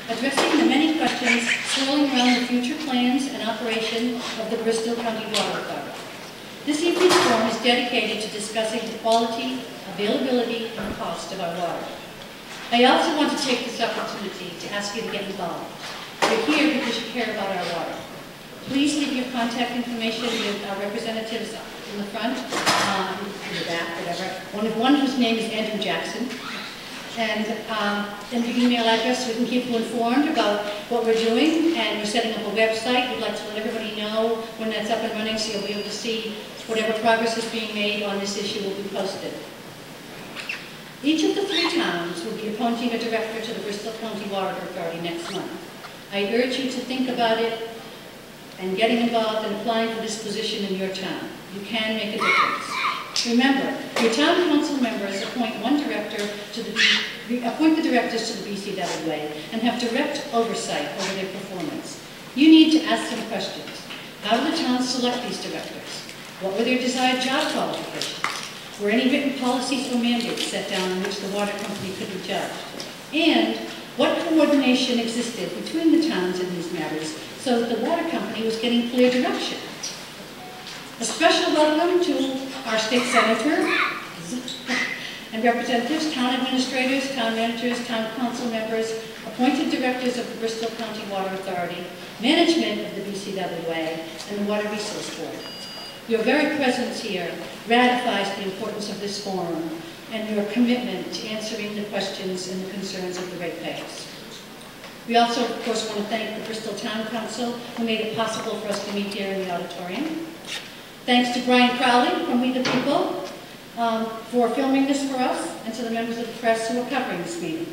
addressing the many questions swirling around the future plans and operation of the Bristol County Water Authority. This evening's forum is dedicated to discussing the quality, availability, and cost of our water. I also want to take this opportunity to ask you to get involved. You're here because you care about our water. Please leave your contact information with our representatives in the front, in the back, whatever. One whose name is Andrew Jackson. And the email address so we can keep you informed about what we're doing. And we're setting up a website. We'd like to let everybody know when that's up and running so you'll be able to see whatever progress is being made on this issue will be posted. Each of the 3 towns will be appointing a director to the Bristol County Water Authority next month. I urge you to think about it and getting involved in applying for this position in your town. You can make a difference. Remember, your town council members appoint the directors to the BCWA and have direct oversight over their performance. You need to ask them questions. How do the towns select these directors? What were their desired job qualifications? Were any written policies or mandates set down in which the water company could be judged? And what coordination existed between the towns in these matters so that the water company was getting clear direction? A special welcome to our state senator and representatives, town administrators, town managers, town council members, appointed directors of the Bristol County Water Authority, management of the BCWA, and the Water Resource Board. Your very presence here ratifies the importance of this forum and your commitment to answering the questions and the concerns of the ratepayers. We also, of course, want to thank the Bristol Town Council who made it possible for us to meet here in the auditorium. Thanks to Brian Crowley from We the People for filming this for us, and to the members of the press who are covering this meeting.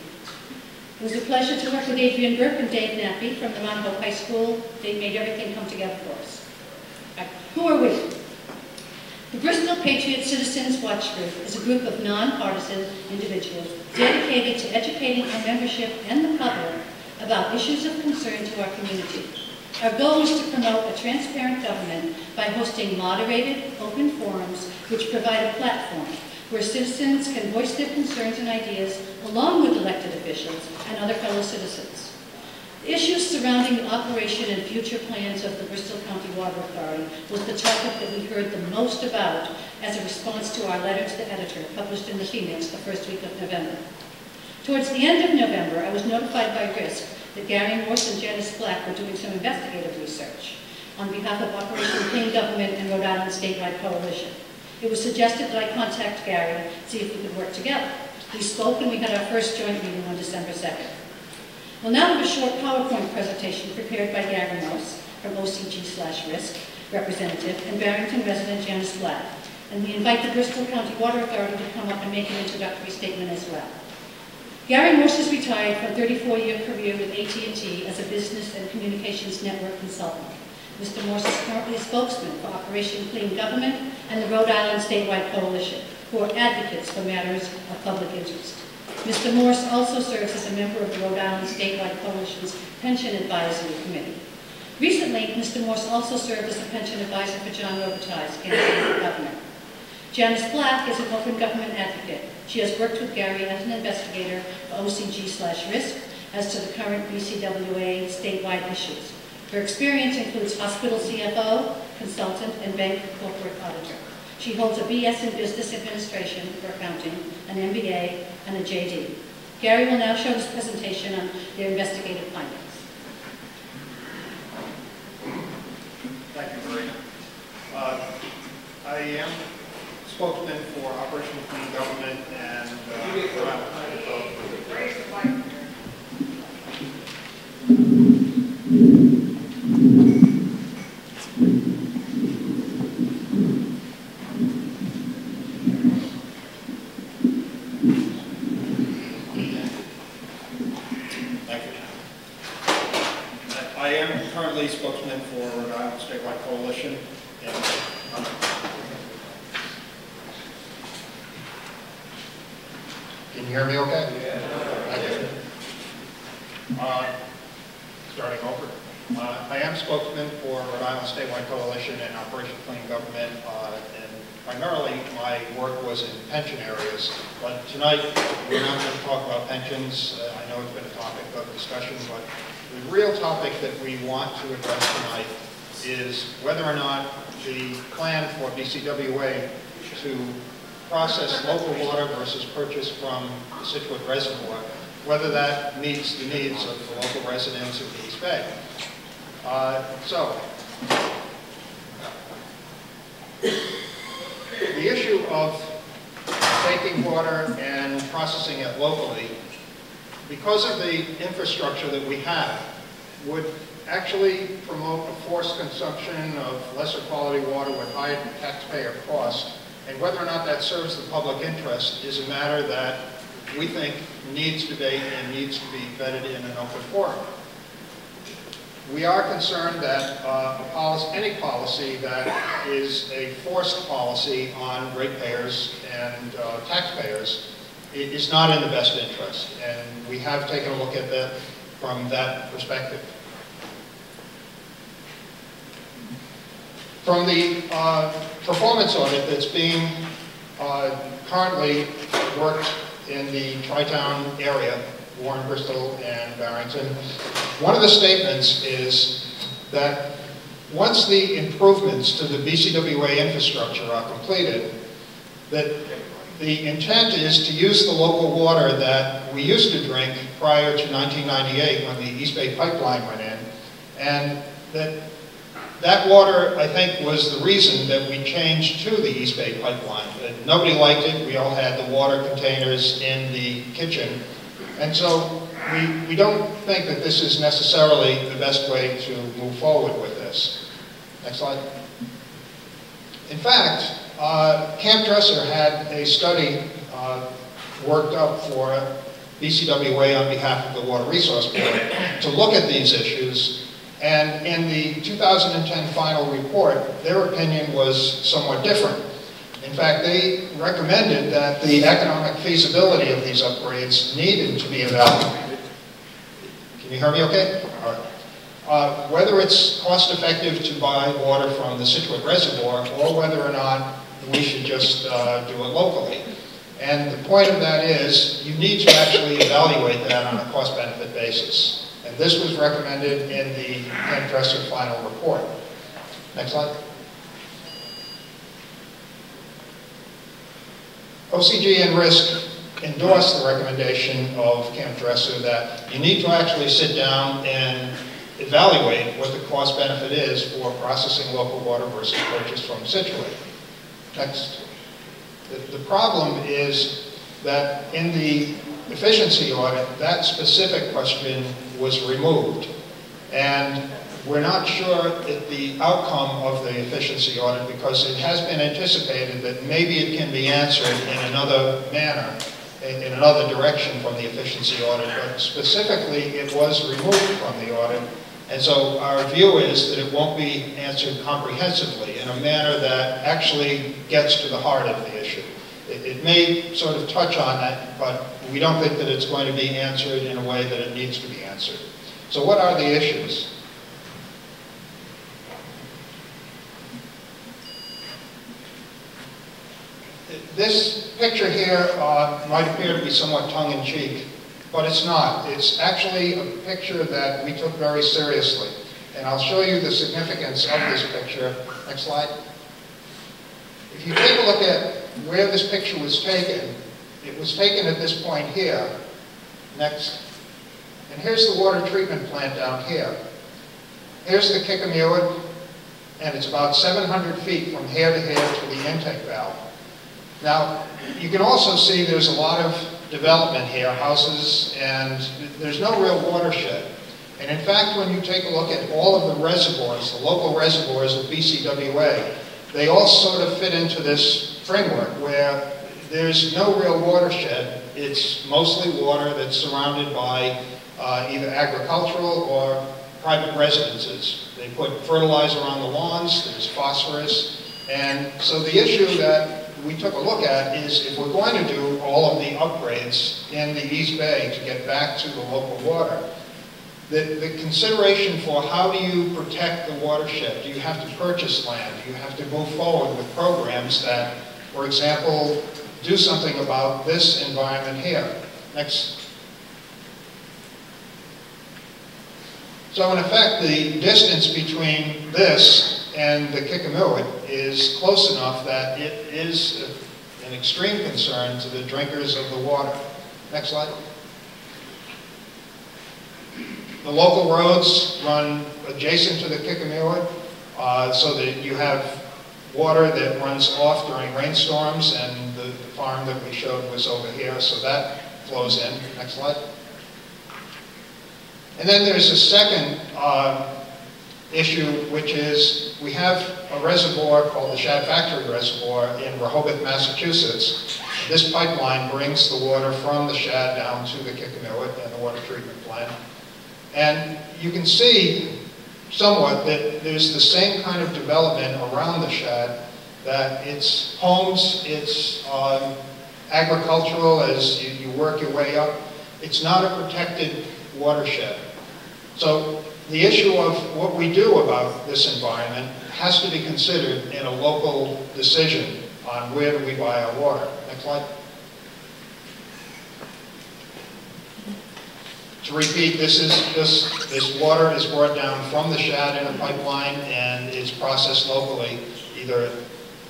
It was a pleasure to work with Adrian Burke and Dave Nappy from the Mount Hope High School. They made everything come together for us. Right. Who are we? The Bristol Patriots Citizens Watch Group is a group of nonpartisan individuals dedicated to educating our membership and the public about issues of concern to our community. Our goal is to promote a transparent government by hosting moderated, open forums which provide a platform where citizens can voice their concerns and ideas along with elected officials and other fellow citizens. The issues surrounding the operation and future plans of the Bristol County Water Authority was the topic that we heard the most about as a response to our letter to the editor published in the Phoenix the first week of November. Towards the end of November, I was notified by RISC that Gary Morse and Janice Black were doing some investigative research on behalf of Operation Clean Government and Rhode Island Statewide Coalition. It was suggested that I contact Gary, see if we could work together. We spoke and we had our first joint meeting on December 2nd. We'll now have a short PowerPoint presentation prepared by Gary Morse from OCG/RISC representative and Barrington resident Janice Black. And we invite the Bristol County Water Authority to come up and make an introductory statement as well. Gary Morse is retired from a 34-year career with AT&T as a business and communications network consultant. Mr. Morse is currently a spokesman for Operation Clean Government and the Rhode Island Statewide Coalition, who are advocates for matters of public interest. Mr. Morse also serves as a member of the Rhode Island Statewide Coalition's Pension Advisory Committee. Recently, Mr. Morse also served as a pension advisor for John Robitaille's campaign for governor. Janice Black is an open government advocate. She has worked with Gary as an investigator for OCG/RISC as to the current BCWA statewide issues. Her experience includes hospital CFO, consultant, and bank corporate auditor. She holds a BS in Business Administration for accounting, an MBA, and a JD. Gary will now show his presentation on their investigative findings. Thank you, Maria. I am spokesman for Operation Clean Government and I am currently spokesman for Rhode Island Statewide Coalition. Can you hear me okay? Yeah. Starting over. I am spokesman for Rhode Island Statewide Coalition and Operation Clean Government, and primarily my work was in pension areas, but tonight we're not going to talk about pensions. I know it's been a topic of discussion, but the real topic that we want to address tonight is whether or not the plan for BCWA to process local water versus purchase from the Situate Reservoir, whether that meets the needs of the local residents of the East Bay. The issue of taking water and processing it locally, because of the infrastructure that we have, would actually promote a forced consumption of lesser quality water with high taxpayer cost. And whether or not that serves the public interest is a matter that we think needs debate and needs to be vetted in an open forum. We are concerned that any policy that is a forced policy on ratepayers and taxpayers is not in the best interest, and we have taken a look at that from that perspective. From the performance audit that's being currently worked in the Tri-Town area, Warren, Bristol, and Barrington, one of the statements is that once the improvements to the BCWA infrastructure are completed, that the intent is to use the local water that we used to drink prior to 1998 when the East Bay Pipeline went in, and that water, I think, was the reason that we changed to the East Bay Pipeline. Nobody liked it. We all had the water containers in the kitchen. And so we don't think that this is necessarily the best way to move forward with this. Next slide. In fact, Camp Dresser had a study worked up for BCWA on behalf of the Water Resource Board to look at these issues. And in the 2010 final report, their opinion was somewhat different. In fact, they recommended that the economic feasibility of these upgrades needed to be evaluated. Can you hear me okay? All right. Whether it's cost effective to buy water from the Situate Reservoir or whether or not we should just do it locally. And the point of that is you need to actually evaluate that on a cost-benefit basis. And this was recommended in the Camp Dresser final report. Next slide. OCG and RISC endorsed the recommendation of Camp Dresser that you need to actually sit down and evaluate what the cost benefit is for processing local water versus purchase from Situate. Next. The problem is that in the efficiency audit, that specific question was removed. And we're not sure at the outcome of the efficiency audit because it has been anticipated that maybe it can be answered in another manner, in another direction from the efficiency audit, but specifically it was removed from the audit. And so our view is that it won't be answered comprehensively in a manner that actually gets to the heart of the issue. It may sort of touch on that, but we don't think that it's going to be answered in a way that it needs to be answered. So what are the issues? This picture here might appear to be somewhat tongue-in-cheek, but it's not. It's actually a picture that we took very seriously. And I'll show you the significance of this picture. Next slide. If you take a look at where this picture was taken, it was taken at this point here. Next. And here's the water treatment plant down here. Here's the Kickamuit, and it's about 700 feet from here to here to the intake valve. Now, you can also see there's a lot of development here, houses, and there's no real watershed. And in fact, when you take a look at all of the reservoirs, the local reservoirs of BCWA, they all sort of fit into this framework where there's no real watershed. It's mostly water that's surrounded by either agricultural or private residences. They put fertilizer on the lawns, there's phosphorus, and so the issue that we took a look at is if we're going to do all of the upgrades in the East Bay to get back to the local water, the consideration for how do you protect the watershed? Do you have to purchase land? Do you have to move forward with programs that, for example, do something about this environment here? Next. So in effect, the distance between this and the Kickamuit is close enough that it is an extreme concern to the drinkers of the water. Next slide. The local roads run adjacent to the Kickamuit, so that you have water that runs off during rainstorms, and the farm that we showed was over here, so that flows in. Next slide. And then there's a second issue, which is we have a reservoir called the Shad Factory Reservoir in Rhode, Massachusetts. This pipeline brings the water from the Shad down to the Kickamuit and the water treatment plant. And you can see somewhat that there's the same kind of development around the Shad, that it's homes, it's agricultural as you work your way up. It's not a protected watershed. So the issue of what we do about this environment has to be considered in a local decision on where do we buy our water. Next slide. To repeat, this water is brought down from the Shad in a pipeline and is processed locally, either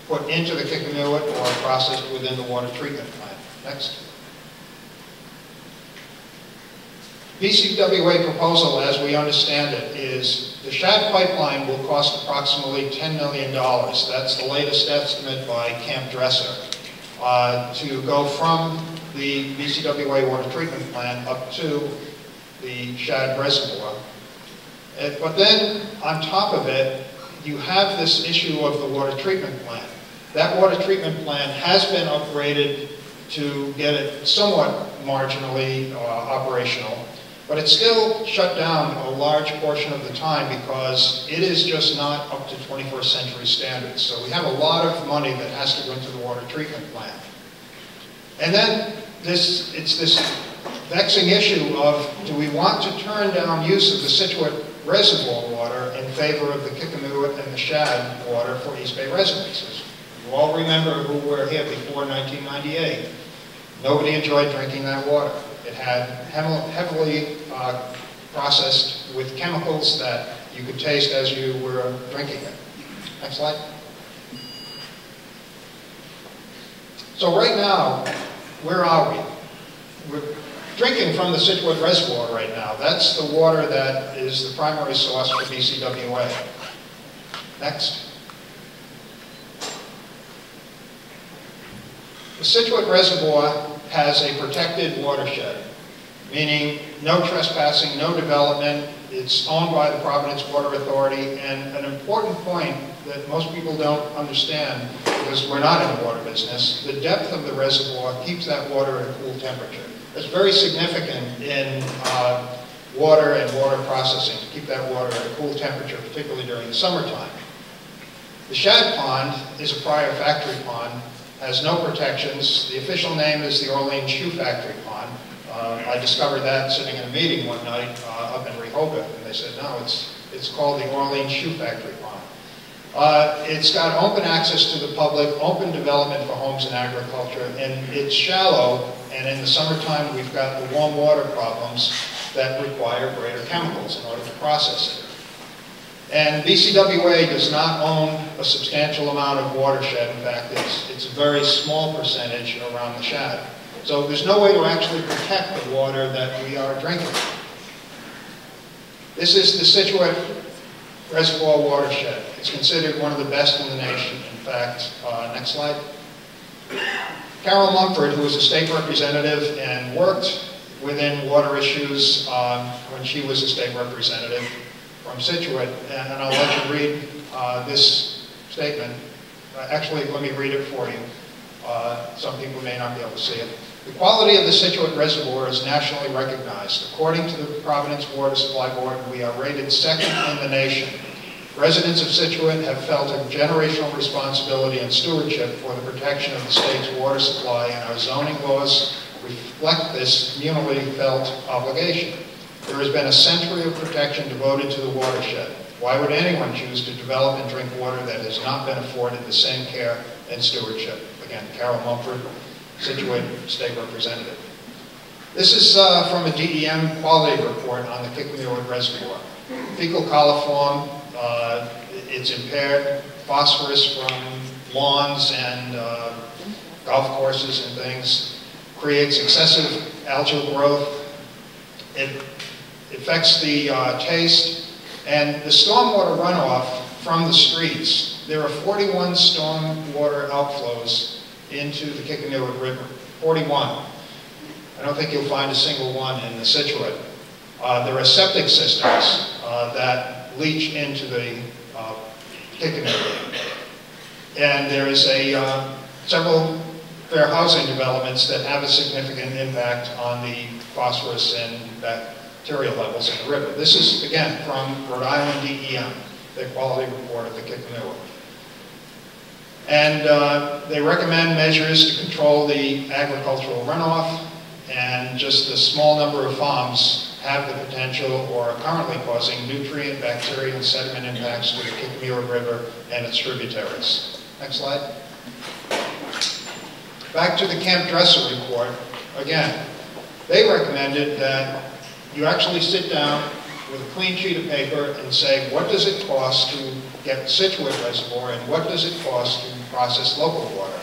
put into the Kickamuit or processed within the water treatment plant. Next. BCWA proposal, as we understand it, is the Shad pipeline will cost approximately $10 million. That's the latest estimate by Camp Dresser, to go from the BCWA water treatment plant up to the Shad Reservoir. But then, on top of it, you have this issue of the water treatment plant. That water treatment plant has been upgraded to get it somewhat marginally operational, but it's still shut down a large portion of the time because it is just not up to 21st century standards. So we have a lot of money that has to go into the water treatment plant. And then it's this vexing issue of, do we want to turn down use of the Scituate Reservoir water in favor of the Kickamuit and the Shad water for East Bay residences? You all remember who were here before 1998. Nobody enjoyed drinking that water. It had heavily processed with chemicals that you could taste as you were drinking it. Next slide. So right now, where are we? We're drinking from the Scituate Reservoir right now. That's the water that is the primary source for BCWA. Next. The Scituate Reservoir has a protected watershed, meaning no trespassing, no development. It's owned by the Providence Water Authority, and an important point that most people don't understand, because we're not in the water business, the depth of the reservoir keeps that water at a cool temperature. It's very significant in water and water processing to keep that water at a cool temperature, particularly during the summertime. The Shad Pond is a prior factory pond, has no protections. The official name is the Orleans Shoe Factory Pond. I discovered that sitting in a meeting one night up in Rhode, and they said, no, it's called the Orleans Shoe Factory Pond. It's got open access to the public, open development for homes and agriculture, and it's shallow, and in the summertime we've got the warm water problems that require greater chemicals in order to process it. And BCWA does not own a substantial amount of watershed. In fact, it's a very small percentage around the Shad. So there's no way to actually protect the water that we are drinking. This is the Scituate Reservoir watershed. It's considered one of the best in the nation. In fact, next slide. Carol Mumford, who was a state representative and worked within water issues when she was a state representative from Scituate, and I'll let you read this statement. Actually, let me read it for you. Some people may not be able to see it. The quality of the Scituate Reservoir is nationally recognized. According to the Providence Water Supply Board, we are rated second in the nation. Residents of Scituate have felt a generational responsibility and stewardship for the protection of the state's water supply, and our zoning laws reflect this communally felt obligation. There has been a century of protection devoted to the watershed. Why would anyone choose to develop and drink water that has not been afforded the same care and stewardship? Again, Carol Mumford, Statewide State Representative. This is from a DEM quality report on the Kickamuit Reservoir. Fecal coliform, it's impaired, phosphorus from lawns and golf courses and things, creates excessive algal growth. It affects the taste, and the stormwater runoff from the streets. There are 41 stormwater outflows into the Kickamuit River, 41. I don't think you'll find a single one in the Scituate. There are septic systems that leach into the Kickamuit. And there is several fair housing developments that have a significant impact on the phosphorus and bacterial levels in the river. This is, again, from Rhode Island DEM, the quality report of the Kickamuit. And they recommend measures to control the agricultural runoff, and just a small number of farms have the potential or are currently causing nutrient, bacteria, and sediment impacts to the Kickamuit River and its tributaries. Next slide. Back to the Camp Dresser report. Again, they recommended that you actually sit down with a clean sheet of paper and say, what does it cost to get the Scituate Reservoir and what does it cost to process local water?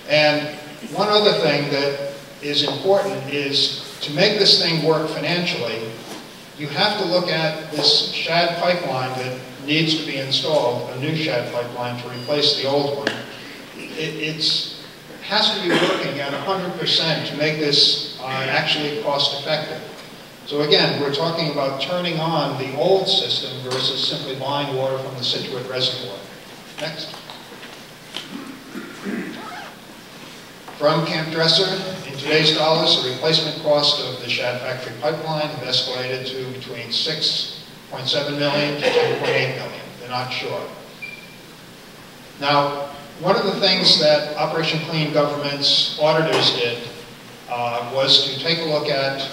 And one other thing that is important is to make this thing work financially, you have to look at this shad pipeline that needs to be installed, a new shad pipeline to replace the old one. It has to be working at 100% to make this actually cost effective. So again, we're talking about turning on the old system versus simply buying water from the Scituate Reservoir. Next. From Camp Dresser, in today's dollars, the replacement cost of the Shad Factory pipeline have escalated to between $6.7 million to $10.8 million. They're not sure. Now, one of the things that Operation Clean Government's auditors did was to take a look at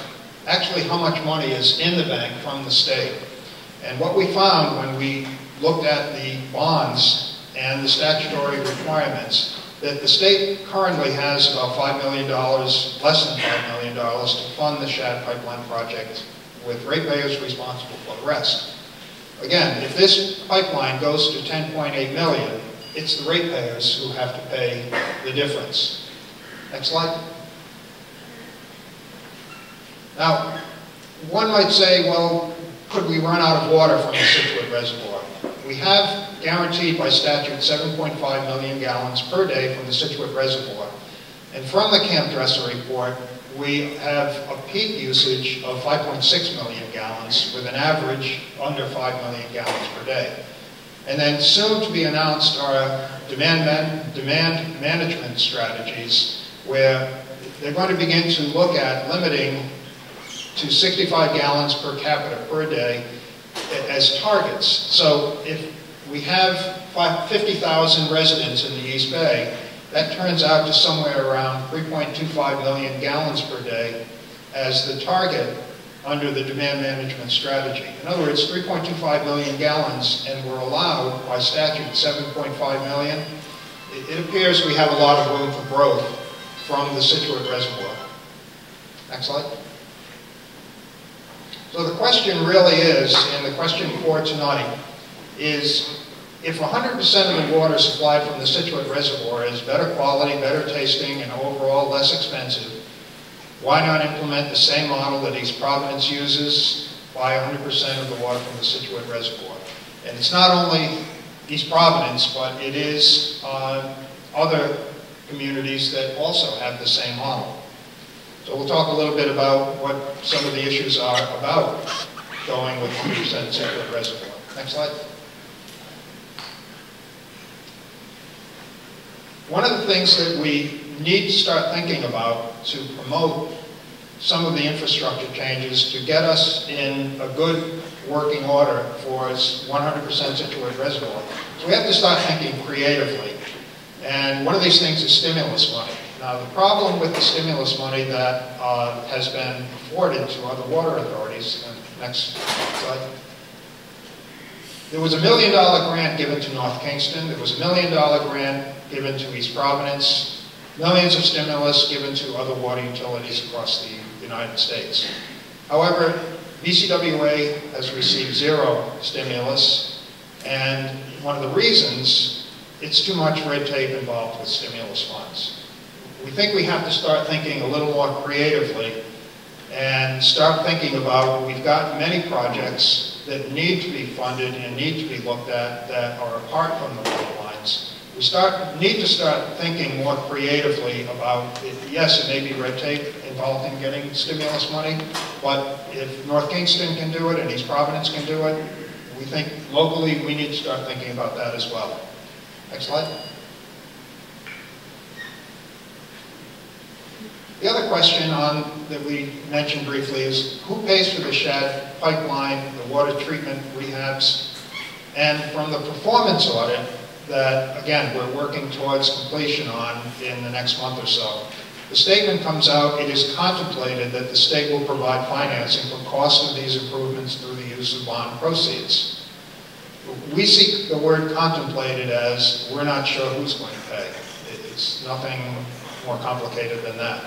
actually how much money is in the bank from the state. And what we found when we looked at the bonds and the statutory requirements, that the state currently has about $5 million, less than $5 million, to fund the Shad Pipeline project, with ratepayers responsible for the rest. Again, if this pipeline goes to $10.8 million, it's the ratepayers who have to pay the difference. Next slide. Now, one might say, well, could we run out of water from the Scituate Reservoir? We have guaranteed by statute 7.5 million gallons per day from the Scituate Reservoir. And from the Camp Dresser report, we have a peak usage of 5.6 million gallons with an average under 5 million gallons per day. And then soon to be announced are demand management strategies, where they're going to begin to look at limiting to 65 gallons per capita per day as targets. So if we have 50,000 residents in the East Bay, that turns out to somewhere around 3.25 million gallons per day as the target under the demand management strategy. In other words, 3.25 million gallons, and we're allowed by statute 7.5 million. It appears we have a lot of room for growth from the Scituate Reservoir. Next slide. So the question really is, and the question for tonight, is if 100% of the water supplied from the Scituate Reservoir is better quality, better tasting, and overall less expensive, why not implement the same model that East Providence uses, buy 100% of the water from the Scituate Reservoir? And it's not only East Providence, but it is other communities that also have the same model. So we'll talk a little bit about what some of the issues are about going with 100% Scituate Reservoir. Next slide. One of the things that we need to start thinking about to promote some of the infrastructure changes to get us in a good working order for 100% Scituate Reservoir. So we have to start thinking creatively. And one of these things is stimulus money. Now, the problem with the stimulus money that has been afforded to other water authorities, next slide. There was a $1 million grant given to North Kingston. There was a $1 million grant given to East Providence. Millions of stimulus given to other water utilities across the United States. However, BCWA has received 0 stimulus, and one of the reasons, it's too much red tape involved with stimulus funds. We think we have to start thinking a little more creatively and start thinking about, we've got many projects that need to be funded and need to be looked at that are apart from the pipelines. We need to start thinking more creatively about, yes, it may be red tape involved in getting stimulus money, but if North Kingston can do it and East Providence can do it, we think locally we need to start thinking about that as well. Next slide. The other question that we mentioned briefly is who pays for the shed, pipeline, the water treatment rehabs, and from the performance audit that, again, we're working towards completion on in the next month or so. The statement comes out, it is contemplated that the state will provide financing for cost of these improvements through the use of bond proceeds. We see the word contemplated as we're not sure who's going to pay. It's nothing more complicated than that.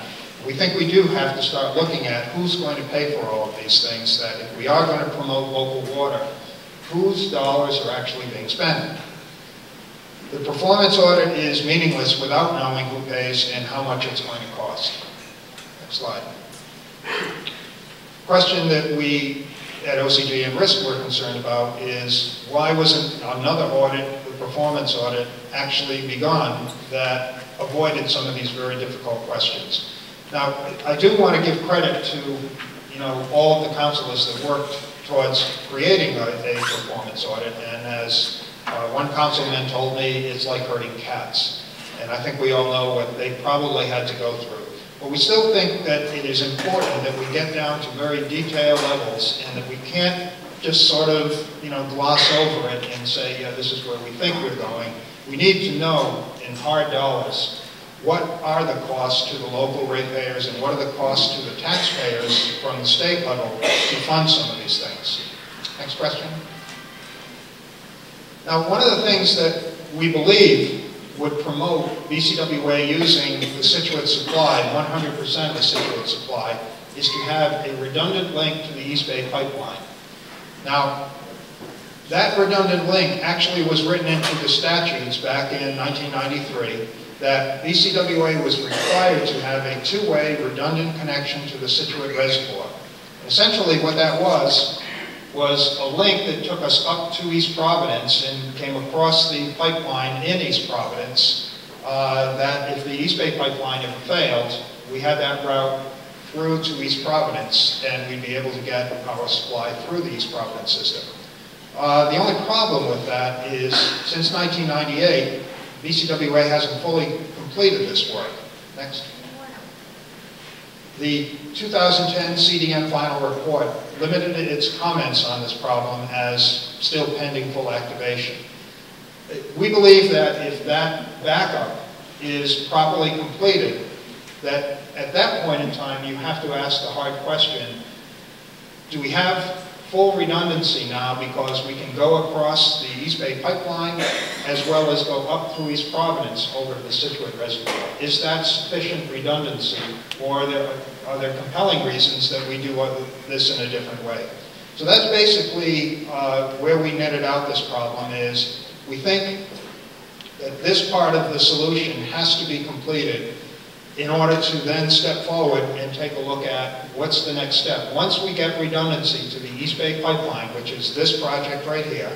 We think we do have to start looking at who's going to pay for all of these things, that if we are going to promote local water, whose dollars are actually being spent. The performance audit is meaningless without knowing who pays and how much it's going to cost. Next slide. Question that we at OCG and RISC were concerned about is why wasn't another audit, the performance audit, actually begun that avoided some of these very difficult questions. Now, I do want to give credit to all of the councilors that worked towards creating a performance audit, and as one councilman told me, it's like herding cats. And I think we all know what they probably had to go through. But we still think that it is important that we get down to very detailed levels and that we can't just sort of, gloss over it and say, yeah, this is where we think we're going. We need to know in hard dollars what are the costs to the local ratepayers and what are the costs to the taxpayers from the state level to fund some of these things. Next question. Now, one of the things that we believe would promote BCWA using the Situate supply, 100% of the Situate supply, is to have a redundant link to the East Bay pipeline. Now, that redundant link actually was written into the statutes back in 1993 that BCWA was required to have a two-way redundant connection to the Situate Reservoir. Essentially what that was a link that took us up to East Providence and came across the pipeline in East Providence, that if the East Bay pipeline ever failed, we had that route through to East Providence and we'd be able to get our supply through the East Providence system. The only problem with that is since 1998, BCWA hasn't fully completed this work. Next. The 2010 CDM final report limited its comments on this problem as still pending full activation. We believe that if that backup is properly completed, that at that point in time you have to ask the hard question, do we have full redundancy now because we can go across the East Bay pipeline as well as go up through East Providence over to the Situate Reservoir? Is that sufficient redundancy, or are there compelling reasons that we do this in a different way? So that's basically where we netted out this problem is we think that this part of the solution has to be completed in order to then step forward and take a look at what's the next step. Once we get redundancy to the East Bay pipeline, which is this project right here,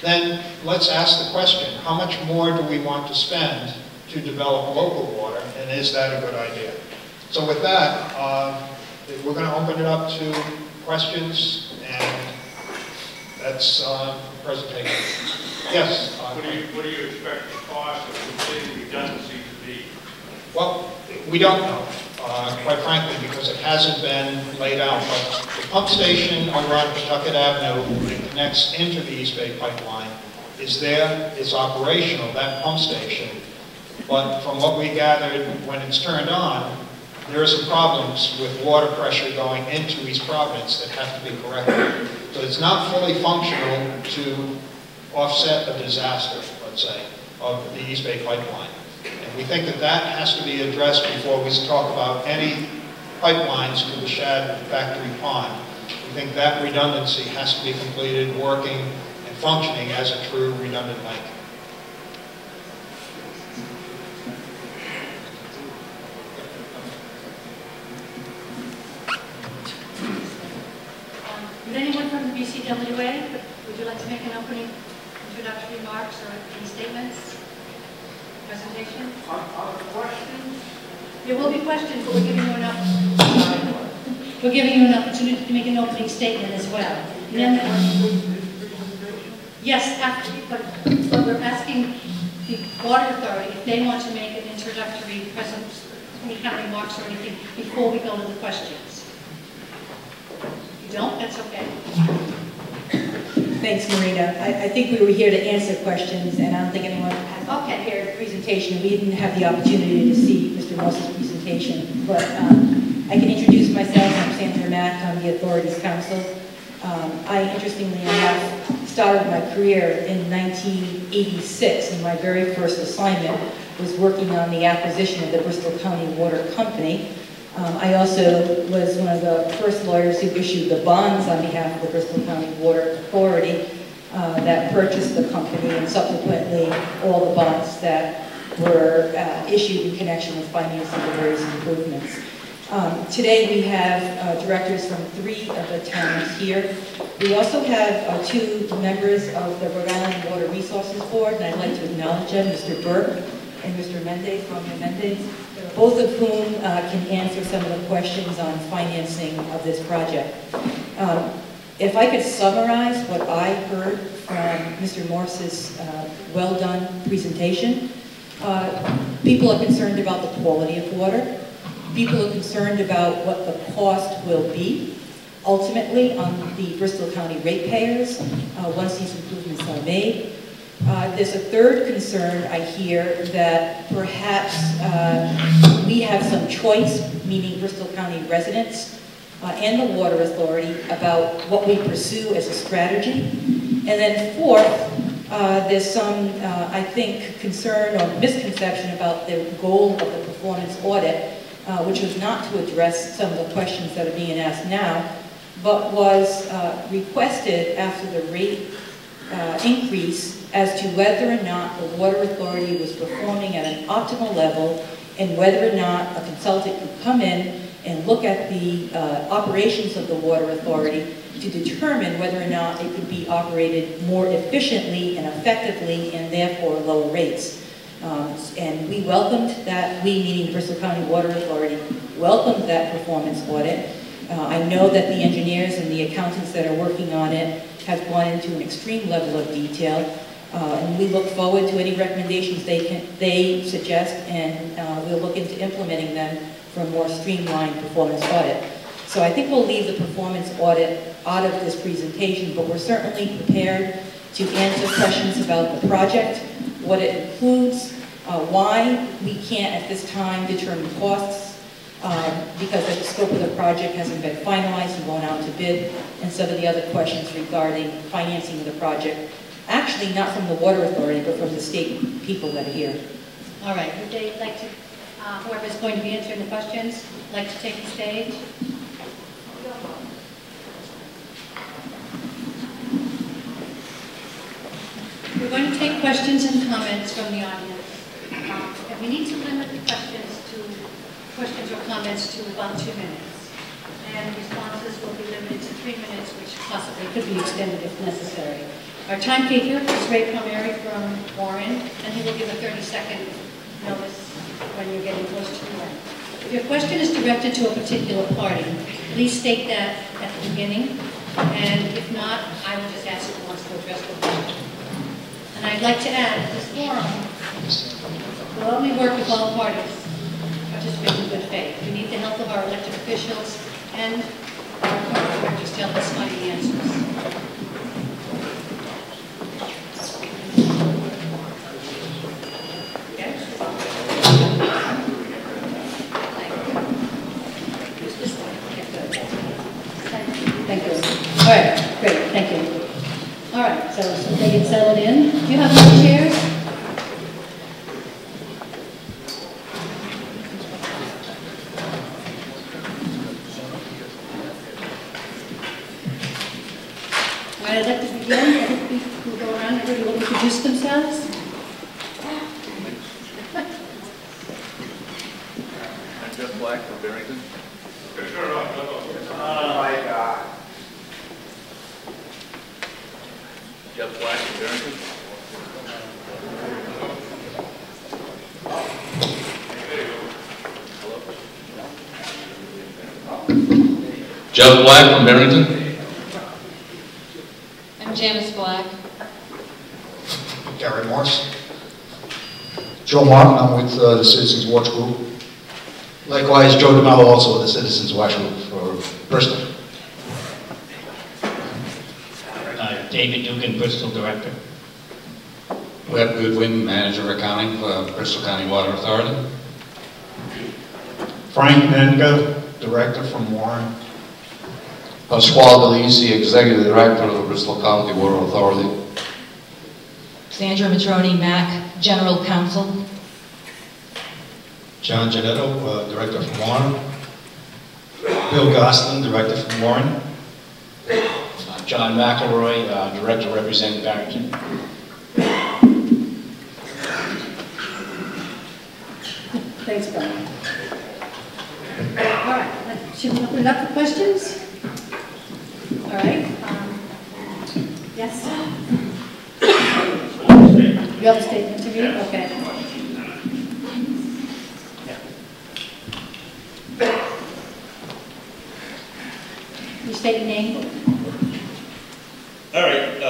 then let's ask the question, how much more do we want to spend to develop local water, and is that a good idea? So with that, we're going to open it up to questions, and that's the presentation. Yes? What do you expect the cost of completing redundancy to be? Well, we don't know, quite frankly, because it hasn't been laid out. But the pump station over on Pawtucket Avenue that connects into the East Bay pipeline is there, it's operational, that pump station. But from what we gathered, when it's turned on, there are some problems with water pressure going into East Providence that have to be corrected. So it's not fully functional to offset a disaster, let's say, of the East Bay pipeline. And we think that that has to be addressed before we talk about any pipelines to the Shad factory pond. We think that redundancy has to be completed, working and functioning as a true redundant link. Would anyone from the BCWA, would you like to make an opening introductory remarks or any statements? Presentation? Are there questions? There will be questions, but we're giving you an opportunity to make an opening statement as well. And then, yes, after, but we're asking the Water Authority if they want to make an introductory any kind of remarks or anything before we go to the questions. If you don't, that's okay. Thanks, Marina. I think we were here to answer questions, and I don't think anyone has prepared a presentation. We didn't have the opportunity to see Mr. Ross's presentation, but I can introduce myself. I'm Sandra Mack. I'm the Authorities Counsel. I, interestingly enough, started my career in 1986, and my very first assignment was working on the acquisition of the Bristol County Water Company. I also was one of the first lawyers who issued the bonds on behalf of the Bristol County Water Authority that purchased the company, and subsequently all the bonds that were issued in connection with financing the various improvements. Today we have directors from 3 of the towns here. We also have 2 members of the Rhode Island Water Resources Board, and I'd like to acknowledge them, Mr. Burke and Mr. Mendez, Romeo Mendez, both of whom can answer some of the questions on financing of this project. If I could summarize what I heard from Mr. Morse's well-done presentation, people are concerned about the quality of water. People are concerned about what the cost will be, ultimately, on the Bristol County ratepayers once these improvements are made. There's a third concern I hear that perhaps we have some choice, meaning Bristol County residents and the Water Authority, about what we pursue as a strategy. And then fourth, there's some, I think, concern or misconception about the goal of the performance audit, which was not to address some of the questions that are being asked now, but was requested after the rate increase as to whether or not the Water Authority was performing at an optimal level, and whether or not a consultant could come in and look at the operations of the Water Authority to determine whether or not it could be operated more efficiently and effectively, and therefore lower rates. And we welcomed that, we meaning Bristol County Water Authority, welcomed that performance audit. I know that the engineers and the accountants that are working on it have gone into an extreme level of detail, and we look forward to any recommendations they suggest, and we'll look into implementing them for a more streamlined performance audit. So I think we'll leave the performance audit out of this presentation, but we're certainly prepared to answer questions about the project, what it includes, why we can't at this time determine costs, because the scope of the project hasn't been finalized and going out to bid, and some of the other questions regarding financing of the project, actually not from the Water Authority, but from the state people that are here. All right, would they like to, whoever's going to be answering the questions, like to take the stage? We're going to take questions and comments from the audience. And we need to limit the questions or comments to about 2 minutes. And responses will be limited to 3 minutes, which possibly could be extended if necessary. Our timekeeper is Ray Palmieri from Warren, and he will give a 30-second notice when you're getting close to the end. If your question is directed to a particular party, please state that at the beginning, and if not, I will just ask who wants to address the question. And I'd like to add, this forum will only work if all parties participate in good faith. We need the help of our elected officials and our court directors to help us find the answers. Okay? All right, great, thank you. All right, so they get settled in. Do you have more chairs? All right, I'd like to begin. I think we'll go around, everybody will introduce themselves. I'm Jeff Black from Barrington. Oh my God. Jeff Black from Barrington. Jeff Black from Barrington. I'm Janice Black. Gary Morse. Joe Martin, I'm with the Citizens Watch Group. Likewise, Joe DeMello, also with the Citizens Watch Group for Bristol. David Dugan, Bristol Director. Webb Goodwin, Manager of Accounting for Bristol County Water Authority. Frank Nenga, Director from Warren. Pasquale Delisi, Executive Director of the Bristol County Water Authority. Sandra Matroni Mack, General Counsel. John Janetto, Director from Warren. Bill Gosselin, Director from Warren. John McElroy, Director representing Barrington. Thanks, Brian. All right, should we open it up for questions? All right. Yes? You have a statement to read? Okay. You state your name? All right,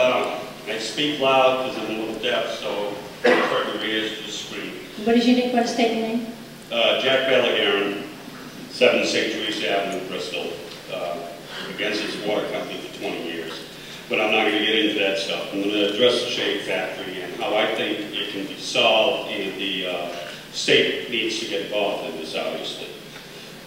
I speak loud because I'm a little deaf, so turn your ears to the screen. What is your name? What is state your name? Jack Bellagaran, 7 St. Teresa Avenue, Bristol, against his water company for 20 years. But I'm not going to get into that stuff. I'm going to address the shade factory and how I think it can be solved, and the state needs to get involved in this, obviously.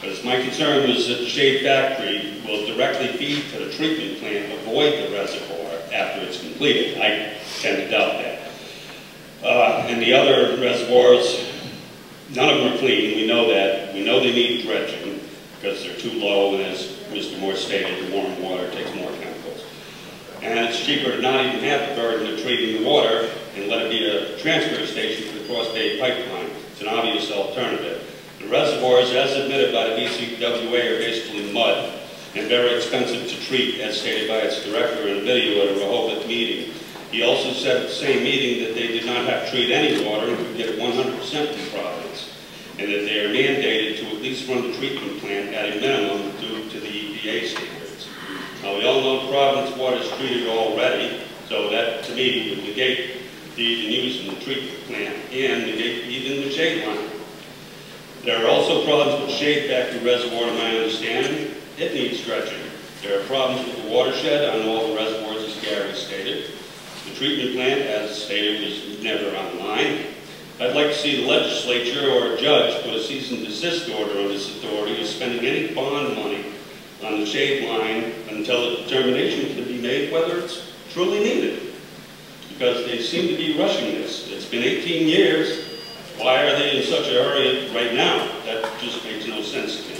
Because my concern was that the shade factory will directly feed to the treatment plant, avoid the reservoir after it's completed. I tend to doubt that. And the other reservoirs, none of them are clean. We know that. We know they need dredging because they're too low, and as Mr. Moore stated, the warm water takes more chemicals. And it's cheaper to not even have the burden of treating the water and let it be a transfer station for the Cross Bay pipeline. It's an obvious alternative. The reservoirs, as admitted by the BCWA, are basically mud and very expensive to treat, as stated by its director in a video at a Rhode meeting. He also said at the same meeting that they did not have to treat any water and could get 100% from Providence, and that they are mandated to at least run the treatment plant at a minimum due to the EPA standards. Now, we all know Providence water is treated already, so that, to me, would negate the even using the treatment plant and negate even the shade line. There are also problems with the shade factory reservoir, to my understanding. It needs dredging. There are problems with the watershed on all the reservoirs, as Gary stated. The treatment plant, as stated, was never online. I'd like to see the legislature or a judge put a cease and desist order on this authority of spending any bond money on the shade line until a determination can be made whether it's truly needed. Because they seem to be rushing this. It's been 18 years. Why are they in such a hurry right now? That just makes no sense to me.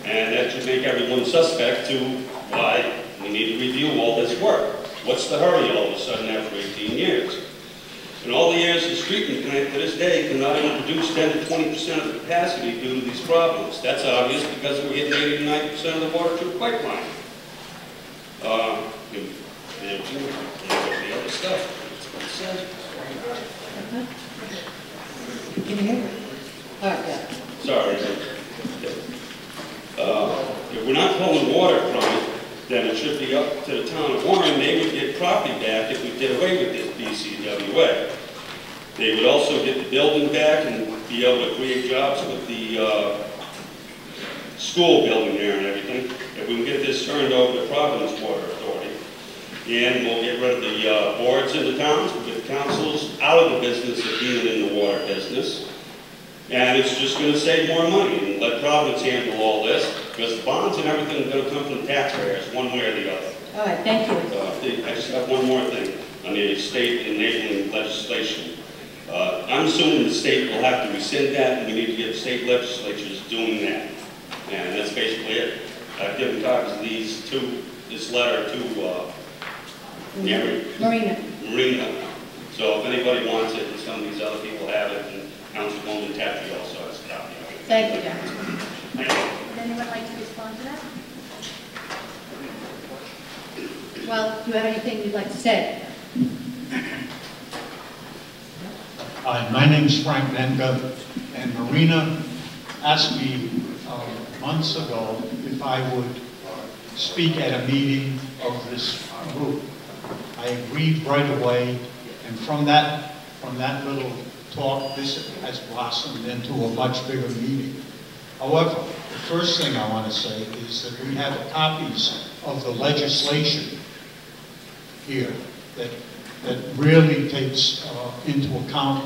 And that should make everyone suspect to why we need to review all this work. What's the hurry all of a sudden after 18 years? In all the years, this treatment plant to this day cannot even produce 10 to 20% of the capacity due to these problems. That's obvious because we're getting 80 to 90% of the water through the pipeline. The other stuff. Can you hear me? All right, yeah. Sorry. If we're not pulling water from it, then it should be up to the town of Warren. They would get property back if we did away with this BCWA. They would also get the building back and be able to create jobs with the school building there and everything. If we can get this turned over to Providence Water Authority, and we'll get rid of the boards in the towns, we'll get the councils out of the business of being in the water business. And it's just going to save more money and let Providence handle all this. Because the bonds and everything are going to come from the taxpayers, one way or the other. All right, thank you. I just have one more thing on the state enabling legislation. I'm assuming the state will have to rescind that, and we need to get state legislatures doing that. And that's basically it. I've given copies of this letter to Marina. So if anybody wants it, and some of these other people have it, and Councilwoman Patriots also has a copy of it. Thank you, John. Thank you. Would anyone like to respond to that? Well, do you have anything you'd like to say? Hi, my name's Frank Nenga, and Marina asked me months ago if I would speak at a meeting of this group. I agreed right away, and from that little talk, this has blossomed into a much bigger meeting. However, the first thing I want to say is that we have copies of the legislation here that really takes into account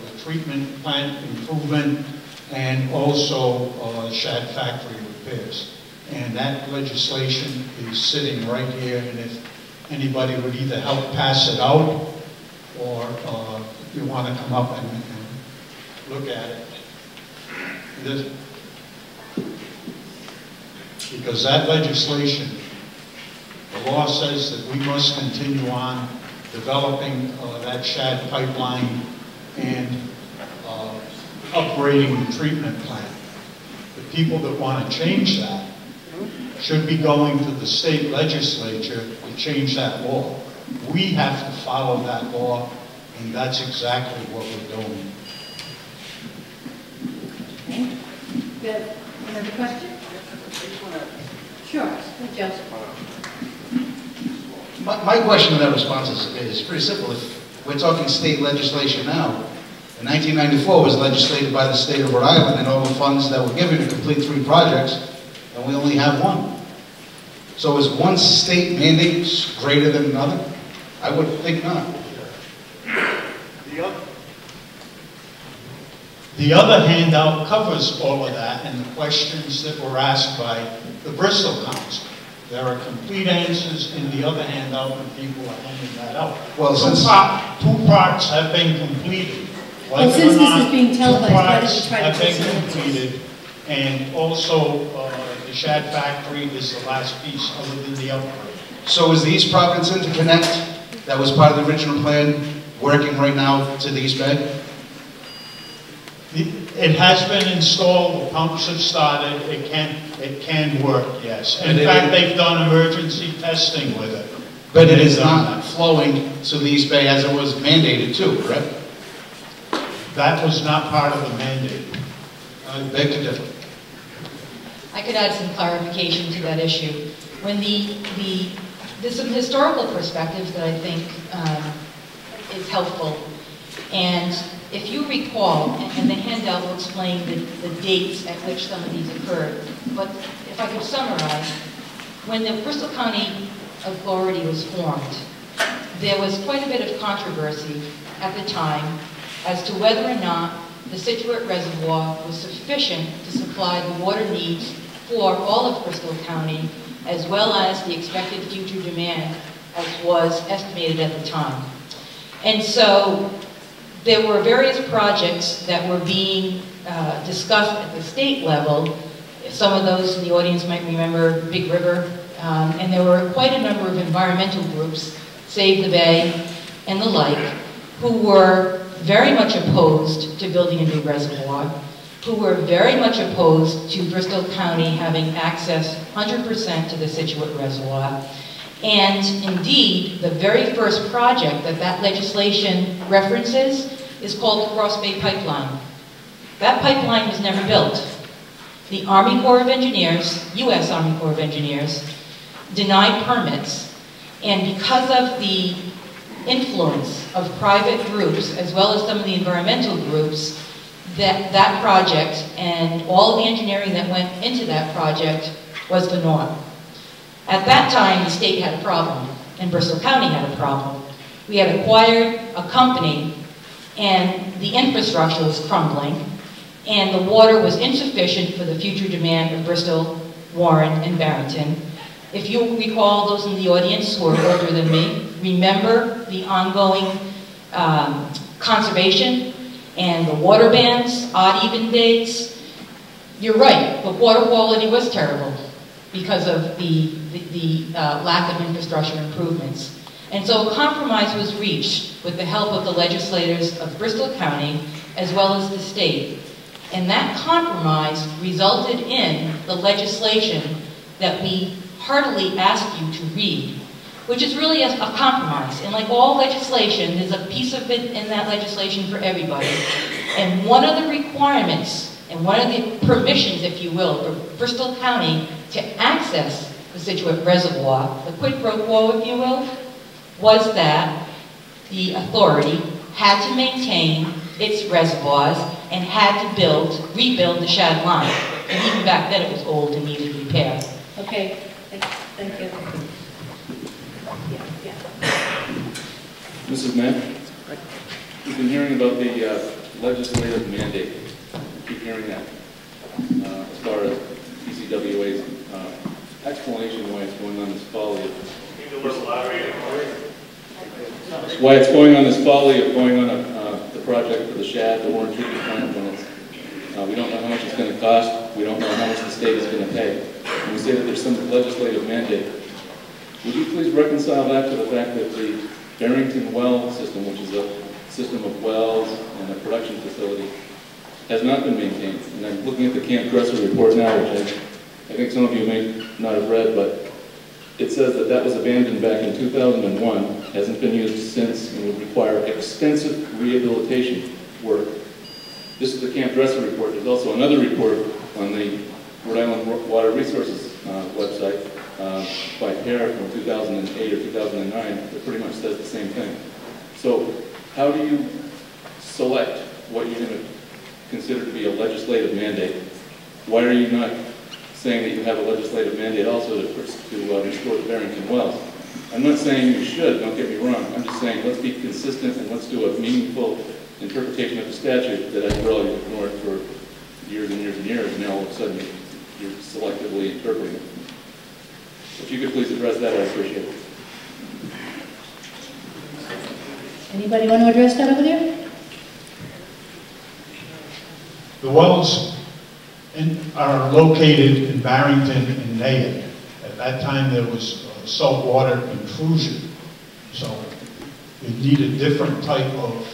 the treatment plant improvement and also shad factory repairs. And that legislation is sitting right here, and if anybody would either help pass it out or if you want to come up and look at it. Because that legislation, the law says that we must continue on developing that shad pipeline and upgrading the treatment plant. The people that want to change that should be going to the state legislature to change that law. We have to follow that law, and that's exactly what we're doing. Okay. You have another question? Sure, Joseph. My question to that response is pretty simple. If we're talking state legislation now, in 1994 was legislated by the state of Rhode Island, and all the funds that were given to complete 3 projects, and we only have 1. So is one state mandate greater than another? I would think not. The other handout covers all of that and the questions that were asked by the Bristol Council. There are complete answers in the other handout when people are handing that out. Well, two parts have been completed. Well, since this is being televised, why did you try to have been completed, and also the shad factory is the last piece other than the upgrade. So is the East Providence Interconnect, that was part of the original plan, working right now to the East Bay? It has been installed, the pumps have started, it can work, yes. In fact, they've done emergency testing with it. But it is not flowing to the East Bay as it was mandated to, correct? That was not part of the mandate. I beg to differ. I could add some clarification to that issue. When there's some historical perspectives that I think is helpful. And if you recall, and the handout will explain the dates at which some of these occurred, but if I could summarize, when the Bristol County Authority was formed, there was quite a bit of controversy at the time as to whether or not the Situate Reservoir was sufficient to supply the water needs for all of Bristol County, as well as the expected future demand as was estimated at the time. And so there were various projects that were being discussed at the state level. Some of those in the audience might remember Big River, and there were quite a number of environmental groups, Save the Bay and the like, who were very much opposed to building a new reservoir, who were very much opposed to Bristol County having access 100% to the Situate Reservoir. And indeed, the very first project that legislation references is called the Cross Bay Pipeline. That pipeline was never built. The Army Corps of Engineers, U.S. Army Corps of Engineers, denied permits, and because of the influence of private groups, as well as some of the environmental groups, that project and all the engineering that went into that project was the norm. At that time, the state had a problem, and Bristol County had a problem. We had acquired a company, and the infrastructure was crumbling, and the water was insufficient for the future demand of Bristol, Warren, and Barrington. If you recall, those in the audience who are older than me, remember the ongoing conservation and the water bans, odd even days. You're right, but water quality was terrible because of the lack of infrastructure improvements. And so a compromise was reached with the help of the legislators of Bristol County as well as the state. And that compromise resulted in the legislation that we heartily ask you to read, which is really a compromise. And like all legislation, there's a piece of it in that legislation for everybody. And one of the requirements, and one of the permissions, if you will, for Bristol County to access the Situate Reservoir, the quid pro quo, if you will, was that the authority had to maintain its reservoirs and had to rebuild the shad line. And even back then it was old and needed repair. Okay, thank you. Mrs. Mann, we've been hearing about the legislative mandate. Keep hearing that. As far as BCWA's explanation why it's going on this folly why it's going on this folly of going on the project for the shad, the Warren treatment plant, when it's we don't know how much it's going to cost. We don't know how much the state is going to pay. And we say that there's some legislative mandate. Would you please reconcile that to the fact that the Barrington well system, which is a system of wells and a production facility, has not been maintained? And I'm looking at the Camp Dresser report now, which I think some of you may not have read, but it says that that was abandoned back in 2001, hasn't been used since, and would require extensive rehabilitation work. This is the Camp Dresser report. There's also another report on the Rhode Island Water Resources website by Pear from 2008 or 2009 that pretty much says the same thing. So how do you select what you're going to consider to be a legislative mandate? Why are you not saying that you have a legislative mandate also to restore the Barrington wells? I'm not saying you should, don't get me wrong. I'm just saying let's be consistent and let's do a meaningful interpretation of the statute that I've really ignored for years and years and years, and now all of a sudden you're selectively interpreting it. If you could please address that, I'd appreciate it. Anybody want to address that over there? The wells are located in Barrington and Nahant. At that time there was saltwater intrusion, so you need a different type of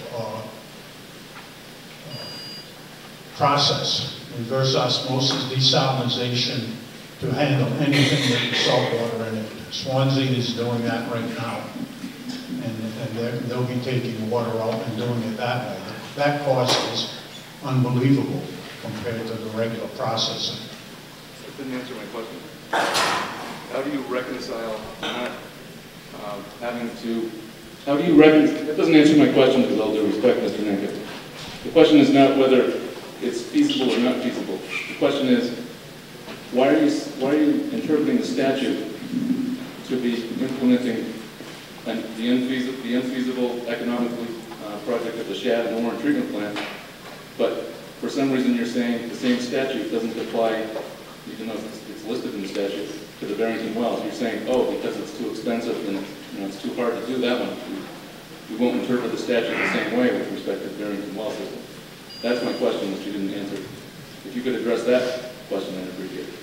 process, reverse osmosis desalinization, to handle anything with salt water in it. Swansea is doing that right now, and they'll be taking water out and doing it that way. That cost is unbelievable compared to the regular processing. That didn't answer my question. How do you reconcile not having to, how do you reconcile, that doesn't answer my question with all due respect, Mr. Nanka. The question is not whether it's feasible or not feasible. The question is, why are you interpreting the statute to be implementing the unfeasible economically project of the shad and Warren treatment plant, but for some reason you're saying the same statute doesn't apply, even though it's listed in the statute, to the Barrington wells. You're saying, oh, because it's too expensive and it's too hard to do that one, we won't interpret the statute the same way with respect to the Barrington well system. That's my question that you didn't answer. If you could address that question, I'd appreciate it.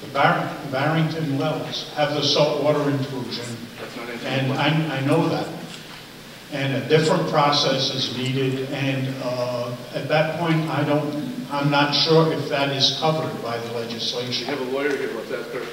The Barrington wells have the saltwater intrusion, and I know that. And a different process is needed, and at that point, I'm not sure if that is covered by the legislation. You have a lawyer here, let's ask her.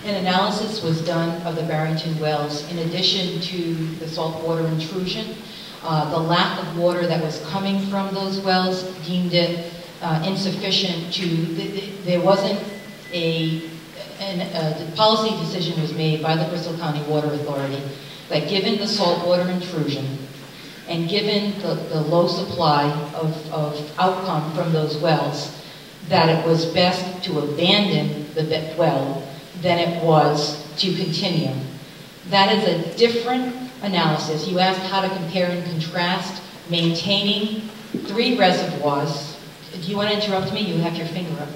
An analysis was done of the Barrington wells in addition to the saltwater intrusion. The lack of water that was coming from those wells deemed it insufficient to, there wasn't the policy decision was made by the Bristol County Water Authority that given the saltwater intrusion and given the low supply of outcome from those wells, that it was best to abandon the well than it was to continue. That is a different analysis. You asked how to compare and contrast maintaining 3 reservoirs. Do you want to interrupt me? You have your finger up.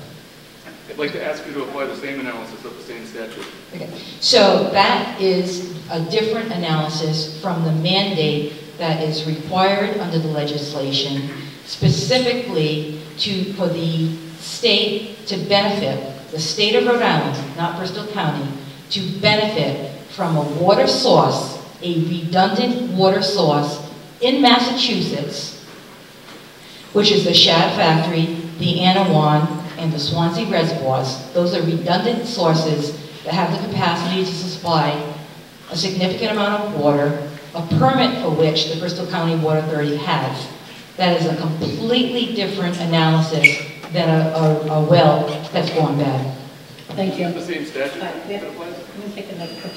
I'd like to ask you to apply the same analysis of the same statute. Okay. So that is a different analysis from the mandate that is required under the legislation, specifically for the state to benefit, the state of Rhode Island, not Bristol County, to benefit from a water source, a redundant water source in Massachusetts, which is the Shad Factory, the Anawan, and the Swansea reservoirs. Those are redundant sources that have the capacity to supply a significant amount of water, a permit for which the Bristol County Water Authority has. That is a completely different analysis than a well that's gone bad. Thank you. The same statute All right, that applies? Let me take another quick.